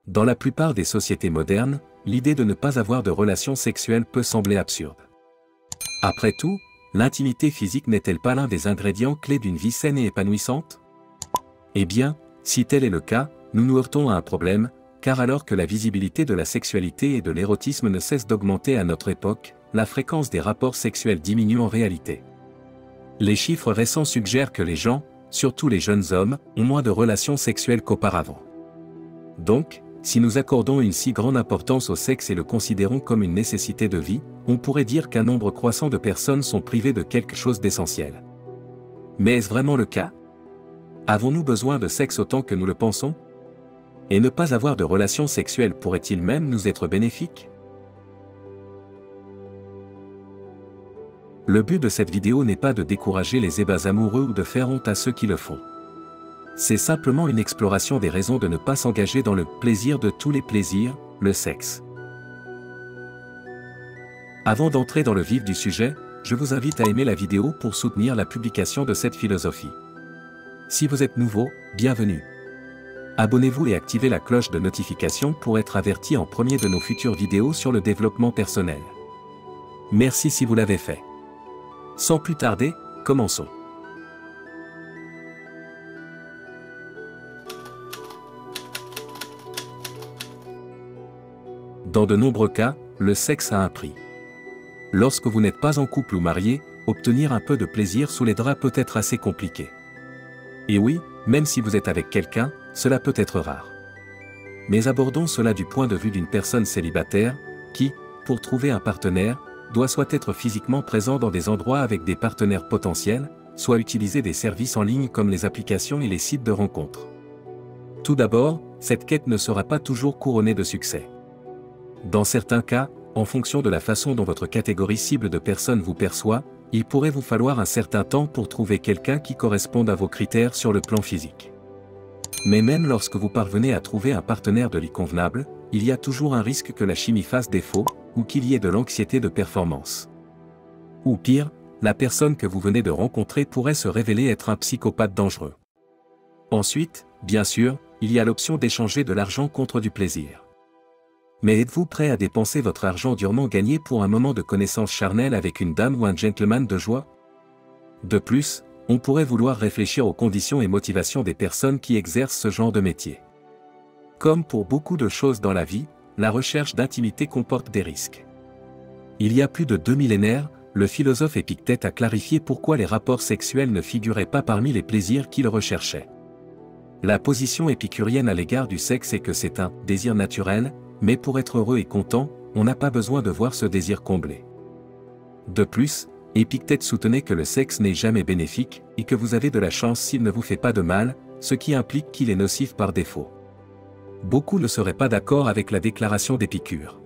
Dans la plupart des sociétés modernes, l'idée de ne pas avoir de relations sexuelles peut sembler absurde. Après tout, l'intimité physique n'est-elle pas l'un des ingrédients clés d'une vie saine et épanouissante? Eh bien, si tel est le cas, nous nous heurtons à un problème, car alors que la visibilité de la sexualité et de l'érotisme ne cesse d'augmenter à notre époque, la fréquence des rapports sexuels diminue en réalité. Les chiffres récents suggèrent que les gens, surtout les jeunes hommes, ont moins de relations sexuelles qu'auparavant. Donc, si nous accordons une si grande importance au sexe et le considérons comme une nécessité de vie, on pourrait dire qu'un nombre croissant de personnes sont privées de quelque chose d'essentiel. Mais est-ce vraiment le cas? Avons-nous besoin de sexe autant que nous le pensons? Et ne pas avoir de relations sexuelles pourrait-il même nous être bénéfique? Le but de cette vidéo n'est pas de décourager les ébats amoureux ou de faire honte à ceux qui le font. C'est simplement une exploration des raisons de ne pas s'engager dans le plaisir de tous les plaisirs, le sexe. Avant d'entrer dans le vif du sujet, je vous invite à aimer la vidéo pour soutenir la publication de cette philosophie. Si vous êtes nouveau, bienvenue. Abonnez-vous et activez la cloche de notification pour être averti en premier de nos futures vidéos sur le développement personnel. Merci si vous l'avez fait. Sans plus tarder, commençons. Dans de nombreux cas, le sexe a un prix. Lorsque vous n'êtes pas en couple ou marié, obtenir un peu de plaisir sous les draps peut être assez compliqué. Et oui, même si vous êtes avec quelqu'un, cela peut être rare. Mais abordons cela du point de vue d'une personne célibataire, qui, pour trouver un partenaire, doit soit être physiquement présent dans des endroits avec des partenaires potentiels, soit utiliser des services en ligne comme les applications et les sites de rencontres. Tout d'abord, cette quête ne sera pas toujours couronnée de succès. Dans certains cas, en fonction de la façon dont votre catégorie cible de personnes vous perçoit, il pourrait vous falloir un certain temps pour trouver quelqu'un qui corresponde à vos critères sur le plan physique. Mais même lorsque vous parvenez à trouver un partenaire de lit convenable, il y a toujours un risque que la chimie fasse défaut, ou qu'il y ait de l'anxiété de performance. Ou pire, la personne que vous venez de rencontrer pourrait se révéler être un psychopathe dangereux. Ensuite, bien sûr, il y a l'option d'échanger de l'argent contre du plaisir. Mais êtes-vous prêt à dépenser votre argent durement gagné pour un moment de connaissance charnelle avec une dame ou un gentleman de joie? De plus, on pourrait vouloir réfléchir aux conditions et motivations des personnes qui exercent ce genre de métier. Comme pour beaucoup de choses dans la vie, la recherche d'intimité comporte des risques. Il y a plus de 2 millénaires, le philosophe Épictète a clarifié pourquoi les rapports sexuels ne figuraient pas parmi les plaisirs qu'il recherchait. La position épicurienne à l'égard du sexe est que c'est un désir naturel, mais pour être heureux et content, on n'a pas besoin de voir ce désir comblé. De plus, Épictète soutenait que le sexe n'est jamais bénéfique, et que vous avez de la chance s'il ne vous fait pas de mal, ce qui implique qu'il est nocif par défaut. Beaucoup ne seraient pas d'accord avec la déclaration d'Épicure.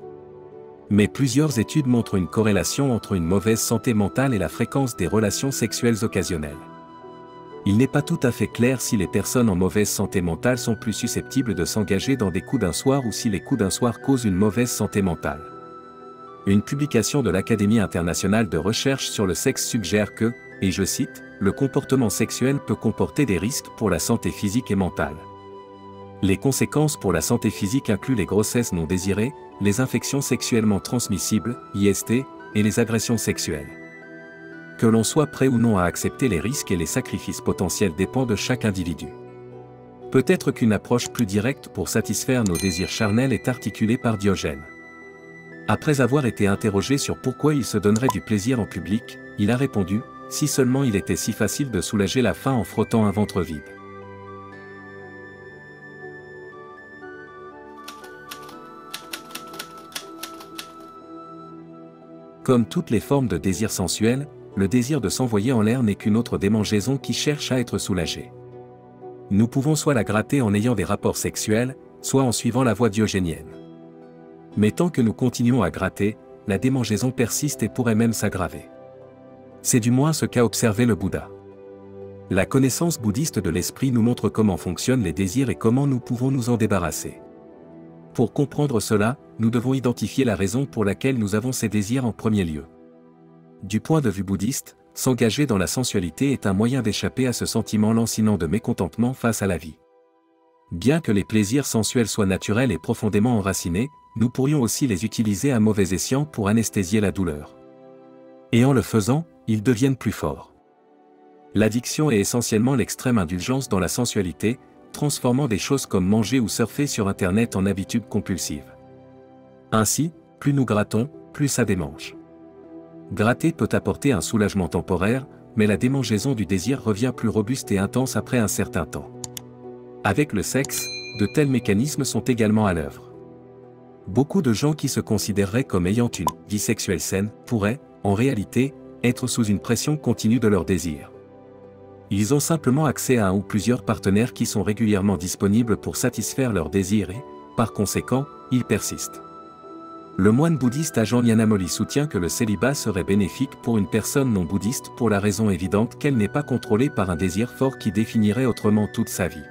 Mais plusieurs études montrent une corrélation entre une mauvaise santé mentale et la fréquence des relations sexuelles occasionnelles. Il n'est pas tout à fait clair si les personnes en mauvaise santé mentale sont plus susceptibles de s'engager dans des coups d'un soir ou si les coups d'un soir causent une mauvaise santé mentale. Une publication de l'Académie internationale de recherche sur le sexe suggère que, et je cite, le comportement sexuel peut comporter des risques pour la santé physique et mentale. Les conséquences pour la santé physique incluent les grossesses non désirées, les infections sexuellement transmissibles, IST, et les agressions sexuelles. Que l'on soit prêt ou non à accepter les risques et les sacrifices potentiels dépend de chaque individu. Peut-être qu'une approche plus directe pour satisfaire nos désirs charnels est articulée par Diogène. Après avoir été interrogé sur pourquoi il se donnerait du plaisir en public, il a répondu « Si seulement il était si facile de soulager la faim en frottant un ventre vide ». Comme toutes les formes de désir sensuel, le désir de s'envoyer en l'air n'est qu'une autre démangeaison qui cherche à être soulagée. Nous pouvons soit la gratter en ayant des rapports sexuels, soit en suivant la voie diogénienne. Mais tant que nous continuons à gratter, la démangeaison persiste et pourrait même s'aggraver. C'est du moins ce qu'a observé le Bouddha. La connaissance bouddhiste de l'esprit nous montre comment fonctionnent les désirs et comment nous pouvons nous en débarrasser. Pour comprendre cela, nous devons identifier la raison pour laquelle nous avons ces désirs en premier lieu. Du point de vue bouddhiste, s'engager dans la sensualité est un moyen d'échapper à ce sentiment lancinant de mécontentement face à la vie. Bien que les plaisirs sensuels soient naturels et profondément enracinés, nous pourrions aussi les utiliser à mauvais escient pour anesthésier la douleur. Et en le faisant, ils deviennent plus forts. L'addiction est essentiellement l'extrême indulgence dans la sensualité, transformant des choses comme manger ou surfer sur Internet en habitudes compulsives. Ainsi, plus nous grattons, plus ça démange. Gratter peut apporter un soulagement temporaire, mais la démangeaison du désir revient plus robuste et intense après un certain temps. Avec le sexe, de tels mécanismes sont également à l'œuvre. Beaucoup de gens qui se considéreraient comme ayant une vie sexuelle saine pourraient, en réalité, être sous une pression continue de leur désir. Ils ont simplement accès à un ou plusieurs partenaires qui sont régulièrement disponibles pour satisfaire leurs désirs et, par conséquent, ils persistent. Le moine bouddhiste Ajahn Nyanamoli soutient que le célibat serait bénéfique pour une personne non bouddhiste pour la raison évidente qu'elle n'est pas contrôlée par un désir fort qui définirait autrement toute sa vie.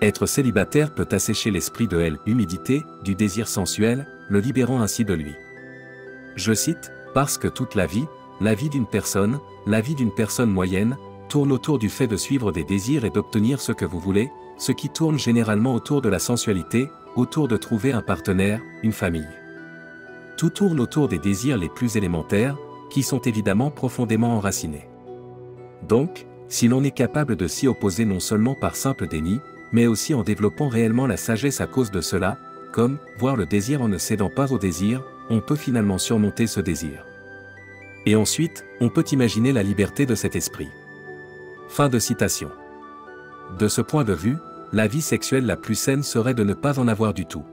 Être célibataire peut assécher l'esprit de l'humidité, du désir sensuel, le libérant ainsi de lui. Je cite, « Parce que toute la vie d'une personne, la vie d'une personne moyenne, tourne autour du fait de suivre des désirs et d'obtenir ce que vous voulez, ce qui tourne généralement autour de la sensualité, autour de trouver un partenaire, une famille. Tout tourne autour des désirs les plus élémentaires, qui sont évidemment profondément enracinés. Donc, si l'on est capable de s'y opposer non seulement par simple déni, mais aussi en développant réellement la sagesse à cause de cela, comme voir le désir en ne cédant pas au désir, on peut finalement surmonter ce désir. Et ensuite, on peut imaginer la liberté de cet esprit. » Fin de citation. De ce point de vue, la vie sexuelle la plus saine serait de ne pas en avoir du tout.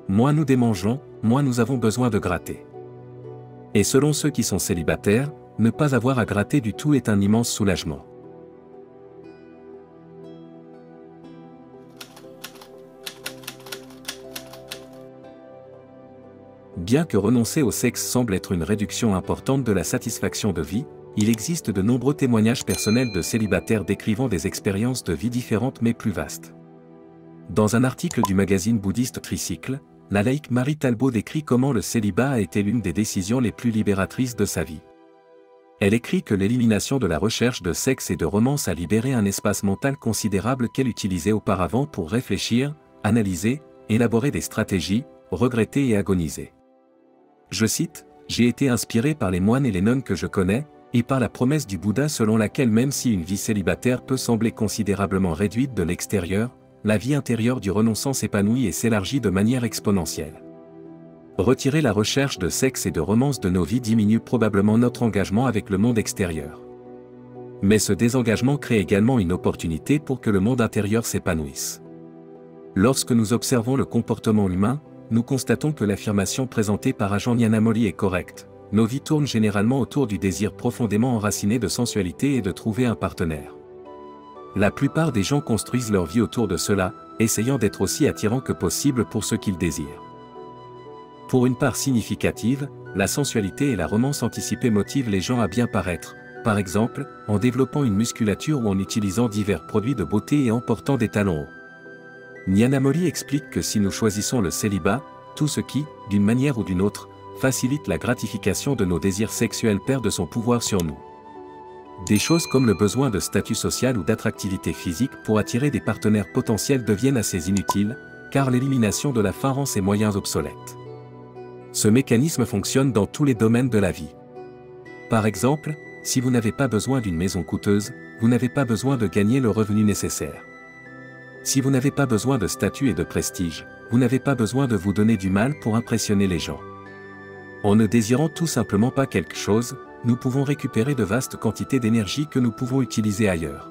Moins nous démangeons, moins nous avons besoin de gratter. Et selon ceux qui sont célibataires, ne pas avoir à gratter du tout est un immense soulagement. Bien que renoncer au sexe semble être une réduction importante de la satisfaction de vie, il existe de nombreux témoignages personnels de célibataires décrivant des expériences de vie différentes mais plus vastes. Dans un article du magazine bouddhiste Tricycle, la laïque Marie Talbot décrit comment le célibat a été l'une des décisions les plus libératrices de sa vie. Elle écrit que l'élimination de la recherche de sexe et de romance a libéré un espace mental considérable qu'elle utilisait auparavant pour réfléchir, analyser, élaborer des stratégies, regretter et agoniser. Je cite, « J'ai été inspiré par les moines et les nonnes que je connais, et par la promesse du Bouddha selon laquelle même si une vie célibataire peut sembler considérablement réduite de l'extérieur, la vie intérieure du renonçant s'épanouit et s'élargit de manière exponentielle. Retirer la recherche de sexe et de romance de nos vies diminue probablement notre engagement avec le monde extérieur. Mais ce désengagement crée également une opportunité pour que le monde intérieur s'épanouisse. Lorsque nous observons le comportement humain, nous constatons que l'affirmation présentée par Ajahn Nyanamoli est correcte. Nos vies tournent généralement autour du désir profondément enraciné de sensualité et de trouver un partenaire. La plupart des gens construisent leur vie autour de cela, essayant d'être aussi attirants que possible pour ce qu'ils désirent. Pour une part significative, la sensualité et la romance anticipée motivent les gens à bien paraître, par exemple, en développant une musculature ou en utilisant divers produits de beauté et en portant des talons hauts. Nyanamoli explique que si nous choisissons le célibat, tout ce qui, d'une manière ou d'une autre, facilite la gratification de nos désirs sexuels perd de son pouvoir sur nous. Des choses comme le besoin de statut social ou d'attractivité physique pour attirer des partenaires potentiels deviennent assez inutiles, car l'élimination de la faim rend ces moyens obsolètes. Ce mécanisme fonctionne dans tous les domaines de la vie. Par exemple, si vous n'avez pas besoin d'une maison coûteuse, vous n'avez pas besoin de gagner le revenu nécessaire. Si vous n'avez pas besoin de statut et de prestige, vous n'avez pas besoin de vous donner du mal pour impressionner les gens. En ne désirant tout simplement pas quelque chose, nous pouvons récupérer de vastes quantités d'énergie que nous pouvons utiliser ailleurs.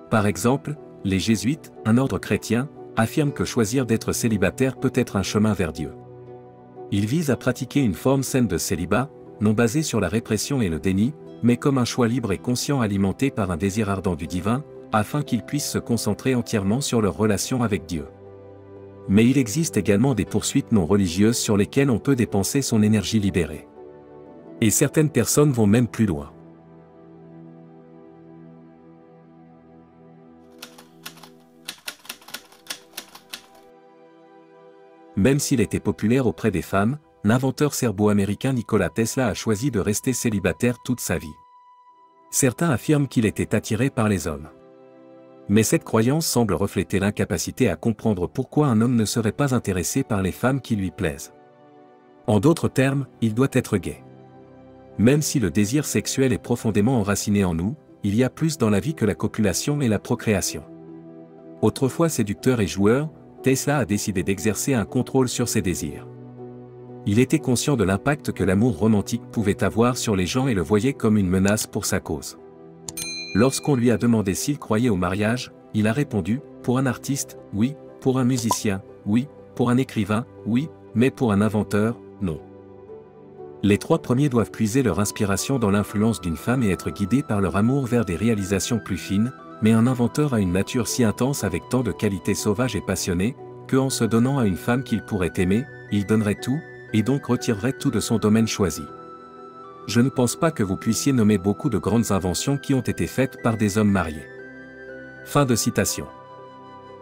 Par exemple, les jésuites, un ordre chrétien, affirment que choisir d'être célibataire peut être un chemin vers Dieu. Ils visent à pratiquer une forme saine de célibat, non basée sur la répression et le déni, mais comme un choix libre et conscient alimenté par un désir ardent du divin, afin qu'ils puissent se concentrer entièrement sur leur relation avec Dieu. Mais il existe également des poursuites non religieuses sur lesquelles on peut dépenser son énergie libérée. Et certaines personnes vont même plus loin. Même s'il était populaire auprès des femmes, l'inventeur serbo-américain Nikola Tesla a choisi de rester célibataire toute sa vie. Certains affirment qu'il était attiré par les hommes. Mais cette croyance semble refléter l'incapacité à comprendre pourquoi un homme ne serait pas intéressé par les femmes qui lui plaisent. En d'autres termes, il doit être gay. Même si le désir sexuel est profondément enraciné en nous, il y a plus dans la vie que la copulation et la procréation. Autrefois séducteur et joueur, Tesla a décidé d'exercer un contrôle sur ses désirs. Il était conscient de l'impact que l'amour romantique pouvait avoir sur les gens et le voyait comme une menace pour sa cause. Lorsqu'on lui a demandé s'il croyait au mariage, il a répondu, pour un artiste, oui, pour un musicien, oui, pour un écrivain, oui, mais pour un inventeur, non. Les trois premiers doivent puiser leur inspiration dans l'influence d'une femme et être guidés par leur amour vers des réalisations plus fines, mais un inventeur a une nature si intense avec tant de qualités sauvages et passionnées, que en se donnant à une femme qu'il pourrait aimer, il donnerait tout, et donc retirerait tout de son domaine choisi. Je ne pense pas que vous puissiez nommer beaucoup de grandes inventions qui ont été faites par des hommes mariés. Fin de citation.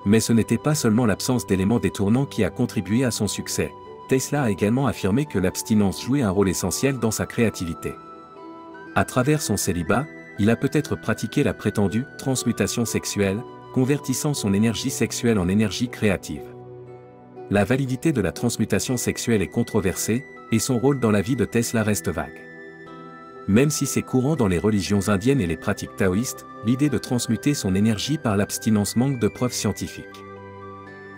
Mais ce n'était pas seulement l'absence d'éléments détournants qui a contribué à son succès. Tesla a également affirmé que l'abstinence jouait un rôle essentiel dans sa créativité. À travers son célibat, il a peut-être pratiqué la prétendue transmutation sexuelle, convertissant son énergie sexuelle en énergie créative. La validité de la transmutation sexuelle est controversée, et son rôle dans la vie de Tesla reste vague. Même si c'est courant dans les religions indiennes et les pratiques taoïstes, l'idée de transmuter son énergie par l'abstinence manque de preuves scientifiques.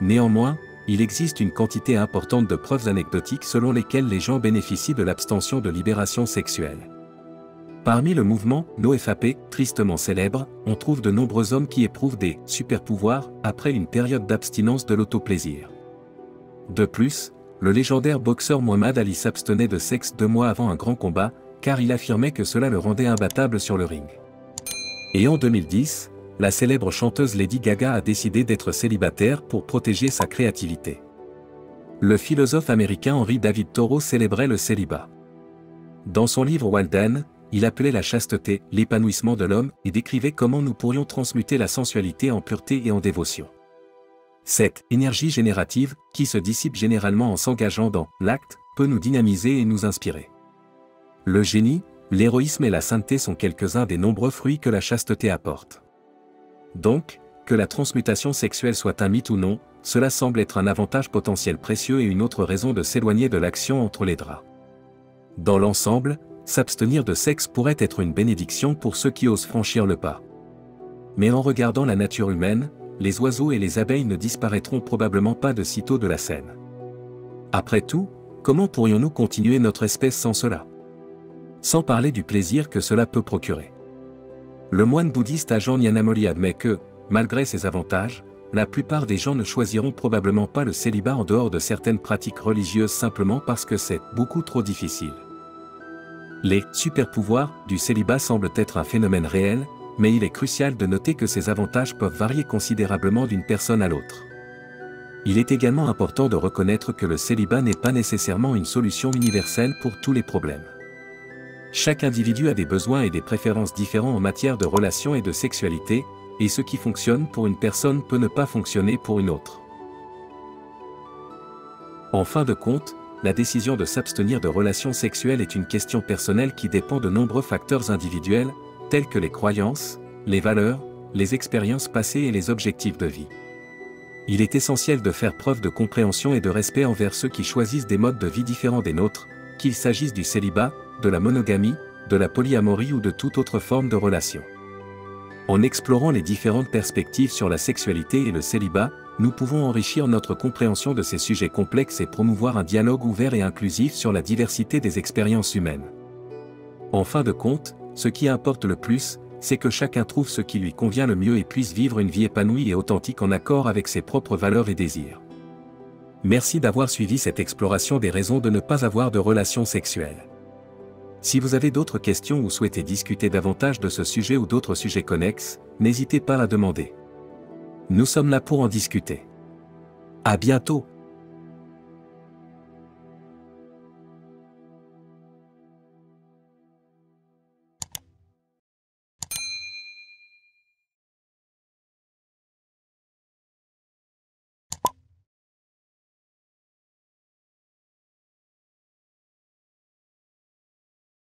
Néanmoins, il existe une quantité importante de preuves anecdotiques selon lesquelles les gens bénéficient de l'abstention de libération sexuelle. Parmi le mouvement NoFap, tristement célèbre, on trouve de nombreux hommes qui éprouvent des super-pouvoirs après une période d'abstinence de l'autoplaisir. De plus, le légendaire boxeur Muhammad Ali s'abstenait de sexe 2 mois avant un grand combat, car il affirmait que cela le rendait imbattable sur le ring. Et en 2010, la célèbre chanteuse Lady Gaga a décidé d'être célibataire pour protéger sa créativité. Le philosophe américain Henry David Thoreau célébrait le célibat. Dans son livre Walden, il appelait la chasteté l'épanouissement de l'homme et décrivait comment nous pourrions transmuter la sensualité en pureté et en dévotion. Cette énergie générative, qui se dissipe généralement en s'engageant dans l'acte, peut nous dynamiser et nous inspirer. Le génie, l'héroïsme et la sainteté sont quelques-uns des nombreux fruits que la chasteté apporte. Donc, que la transmutation sexuelle soit un mythe ou non, cela semble être un avantage potentiel précieux et une autre raison de s'éloigner de l'action entre les draps. Dans l'ensemble, s'abstenir de sexe pourrait être une bénédiction pour ceux qui osent franchir le pas. Mais en regardant la nature humaine, les oiseaux et les abeilles ne disparaîtront probablement pas de sitôt de la scène. Après tout, comment pourrions-nous continuer notre espèce sans cela ? Sans parler du plaisir que cela peut procurer. Le moine bouddhiste Ajahn Nyanamoli admet que, malgré ces avantages, la plupart des gens ne choisiront probablement pas le célibat en dehors de certaines pratiques religieuses simplement parce que c'est beaucoup trop difficile. Les super-pouvoirs du célibat semblent être un phénomène réel, mais il est crucial de noter que ces avantages peuvent varier considérablement d'une personne à l'autre. Il est également important de reconnaître que le célibat n'est pas nécessairement une solution universelle pour tous les problèmes. Chaque individu a des besoins et des préférences différents en matière de relations et de sexualité, et ce qui fonctionne pour une personne peut ne pas fonctionner pour une autre. En fin de compte, la décision de s'abstenir de relations sexuelles est une question personnelle qui dépend de nombreux facteurs individuels, tels que les croyances, les valeurs, les expériences passées et les objectifs de vie. Il est essentiel de faire preuve de compréhension et de respect envers ceux qui choisissent des modes de vie différents des nôtres, qu'il s'agisse du célibat, de la monogamie, de la polyamorie ou de toute autre forme de relation. En explorant les différentes perspectives sur la sexualité et le célibat, nous pouvons enrichir notre compréhension de ces sujets complexes et promouvoir un dialogue ouvert et inclusif sur la diversité des expériences humaines. En fin de compte, ce qui importe le plus, c'est que chacun trouve ce qui lui convient le mieux et puisse vivre une vie épanouie et authentique en accord avec ses propres valeurs et désirs. Merci d'avoir suivi cette exploration des raisons de ne pas avoir de relations sexuelles. Si vous avez d'autres questions ou souhaitez discuter davantage de ce sujet ou d'autres sujets connexes, n'hésitez pas à demander. Nous sommes là pour en discuter. À bientôt!